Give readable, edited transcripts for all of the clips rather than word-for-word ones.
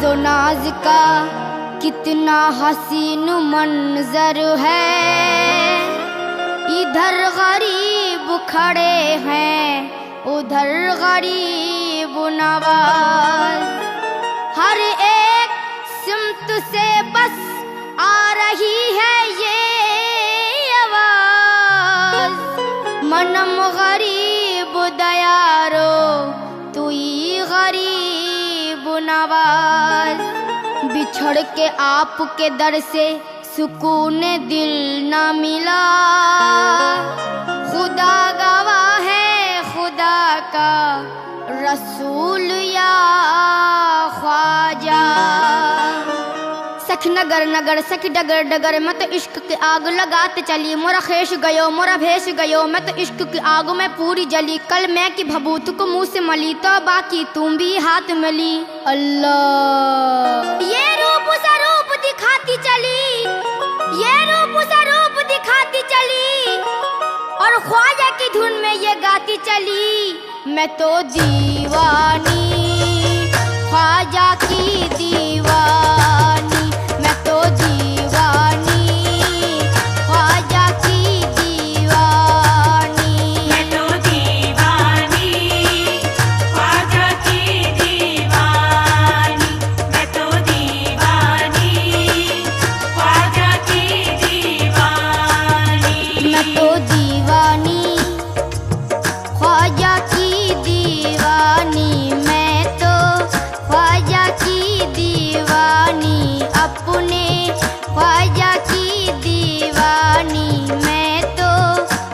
नाजो नाज का कितना हसीन मंजर है। इधर गरीब खड़े हैं, उधर गरीब नवाज। हर एक सिमत से बस आ रही है ये आवाज, मनम गरीब दयारो तू ही गरीब नवाज। बिछड़ के आपके दर से सुकून दिल न मिला, खुदा गवाह है खुदा का रसूल या ख्वाजा। सख नगर नगर सख डगर डगर, मैं तो इश्क की आग लगाते चली। मोरा खेश गयो मोरा भेष गयो, मैं तो इश्क की आग में पूरी जली। कल मैं की भभूत को मुंह से मली, तो बाकी तुम भी हाथ मिली। अल्लाह ये रूप स्वरूप दिखाती चली, ये रूप स्वरूप दिखाती चली, और ख्वाजा की धुन में ये गाती चली। मैं तो दीवानी ख्वाजा की दीवानी, मैं तो दीवानी ख्वाजा की दीवानी। मैं तो दीवानी ख्वाजा की दीवानी, मैं तो दीवानी ख्वाजा की दीवानी। मैं तो दीवानी ख्वाजा की दीवानी, मैं तो ख्वाजा की दीवानी, अपने ख्वाजा की दीवानी, मैं तो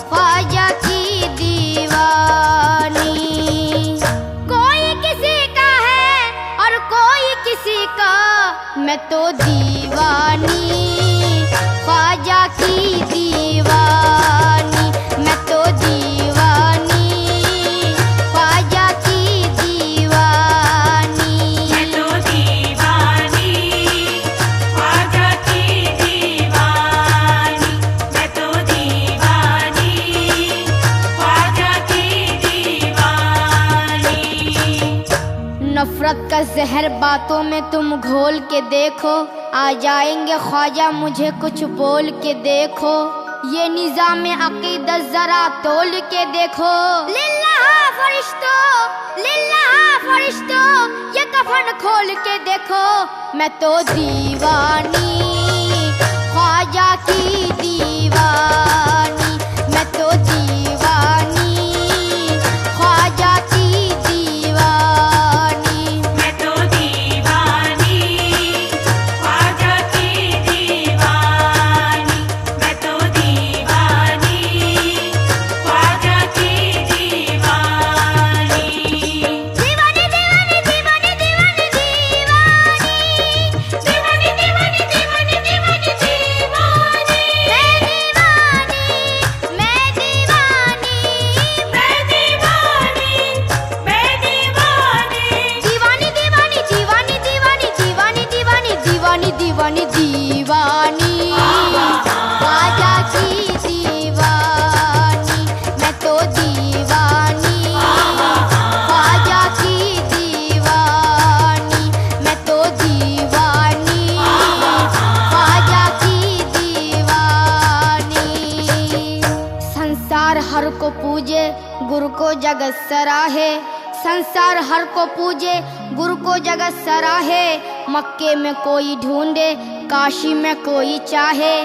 ख्वाजा की दीवानी। कोई किसी का है और कोई किसी का, मैं तो दीवानी ख्वाजा की दीवानी, मैं तो दीवानी ख्वाजा की दीवानी। मैं तो दीवानी ख्वाजा की दीवानी, मैं तो दीवानी ख्वाजा की दीवानी। नफरत का जहर बातों में तुम घोल के देखो, आ जाएंगे ख्वाजा मुझे कुछ बोल के देखो। ये निज़ाम अकीदत जरा तोल के देखो। लिल्लाह फरिश्तों लिल्लाह फरिश्तों, ये कफन खोल के देखो। मैं तो दीवानी ख्वाजा की दीवानी, मैं तो दीवानी ख्वाजा की दीवानी। मैं तो दीवानी ख्वाजा की दीवानी, मैं तो दीवानी ख्वाजा की दीवानी। दीवानी दीवानी दीवानी दीवानी दीवानी, दीवानी दीवानी दीवानी दीवानी दीवानी। मैं दीवानी मैं दीवानी मैं दीवानी। दीवानी दीवानी दीवानी दीवानी दीवानी दीवानी दीवानी दीवानी दीवानी ख्वाजा की दीवानी। मैं तो दीवानी ख्वाजा की दीवानी, मैं तो दीवानी ख्वाजा की दीवानी। संसार हर को पूजे गुरु को जगत सराहे, संसार हर को पूजे गुरु को जगत सराहे। मक्के में कोई ढूंढे काशी में कोई चाहे,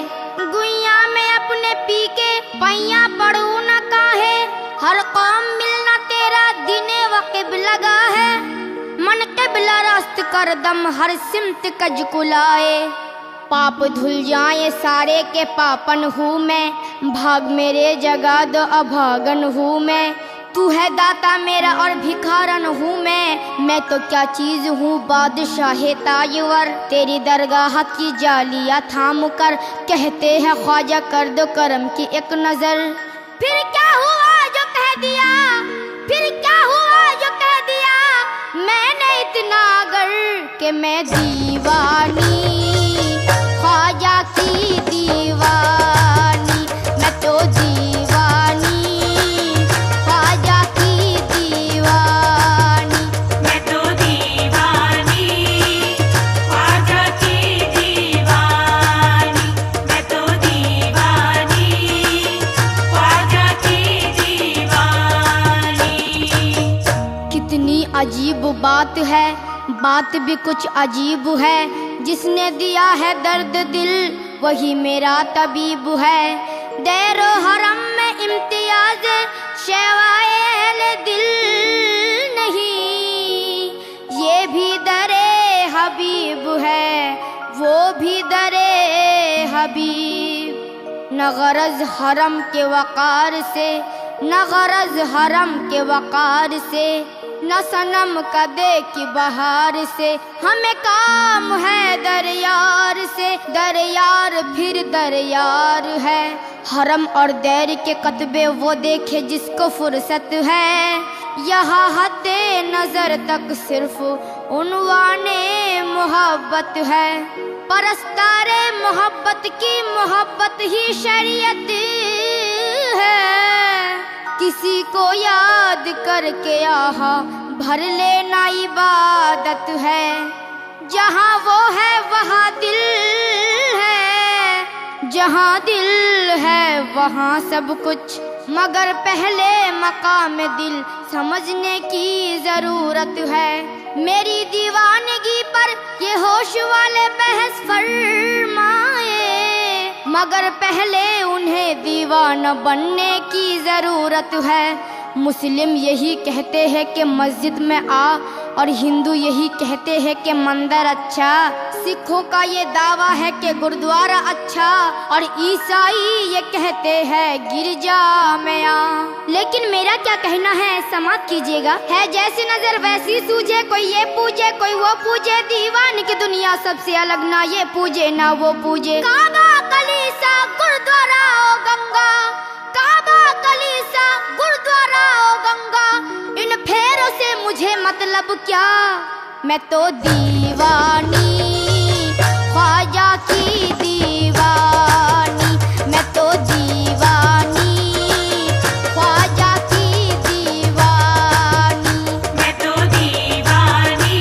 गुइया में अपने पी के पैया पड़ू न काहे। हर कौम मिलना तेरा दिने वक़िब लगा है, मन क़िबला रास्त कर दम हर सिमत कज कुलाए। पाप धुल जाए सारे के पापन हूँ मैं, भाग मेरे जगा दो अभागन हूँ मैं। तू है दाता मेरा और भिखारन हूँ मैं तो क्या चीज हूँ बादशाह ताजवर। तेरी दरगाह की जालियाँ थाम कर कहते हैं ख्वाजा कर दो करम की एक नजर। फिर क्या हुआ जो कह दिया, फिर क्या हुआ जो कह दिया मैंने इतना अगर कि मैं दीवानी ख्वाजा की दीवानी, मैं तो दीवानी ख्वाजा की दीवानी, मैं तो दीवानी कितनी अजीब बात है, बात भी कुछ अजीब है। जिसने दिया है दर्द दिल वही मेरा तबीब है। दैरो हरम में इम्तियाज शैवाए अहले दिल नहीं, ये भी दरे हबीब है, वो भी दरे हबीब। न गरज हरम के वकार से, न गरज हरम के वकार से, न सनम कदे की बहार से। हमें काम है दरयार से, दरयार फिर दरयार है। हरम और दैर के कतबे वो देखे जिसको फुर्सत है। यहाँ हद्दे नजर तक सिर्फ उन्वाने मोहब्बत है। परस्तारे मोहब्बत की मोहब्बत ही शरीयत है। किसी को याद करके आहा भर लेना इबादत है। जहाँ वो है वहाँ दिल है, जहाँ दिल है वहाँ सब कुछ। मगर पहले मकाम दिल समझने की जरूरत है। मेरी दीवानगी पर ये होश वाले बहस फरमाए, मगर पहले उन्हें दीवाना बनने की जरूरत है। मुस्लिम यही कहते हैं कि मस्जिद में आ, और हिंदू यही कहते हैं कि मंदिर अच्छा। सिखों का ये दावा है कि गुरुद्वारा अच्छा, और ईसाई ये कहते हैं गिरजा में आ। लेकिन मेरा क्या कहना है समाप्त कीजिएगा। है जैसी नजर वैसी सूझे, कोई ये पूजे कोई वो पूजे। दीवान की दुनिया सबसे अलग, ना ये पूजे ना वो पूजे। काबा कलीसा गुरुद्वारा ओ गंगा, काबा कलीसा गुरुद्वारा ओ गंगा। इन फेरों से मुझे मतलब क्या, मैं तो दीवानी ख्वाजा की दीवानी। मैं तो दीवानी ख्वाजा की दीवानी। मैं तो दीवानी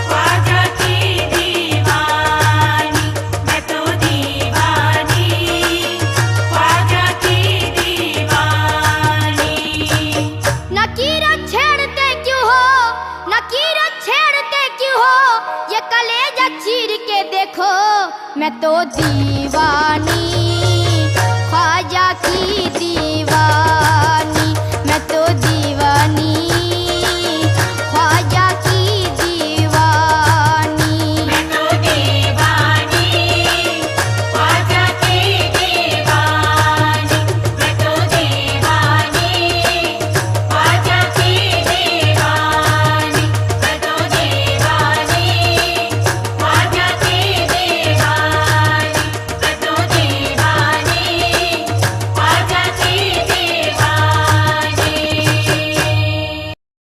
ख्वाजा की दीवानी। मैं तो दीवानी ख्वाजा की दीवानी। नकीरत छेड़ते क्यों हो, नकीरत छेड़ते क्यों हो, ये कलेजा चीर के देखो। मैं तो दीवानी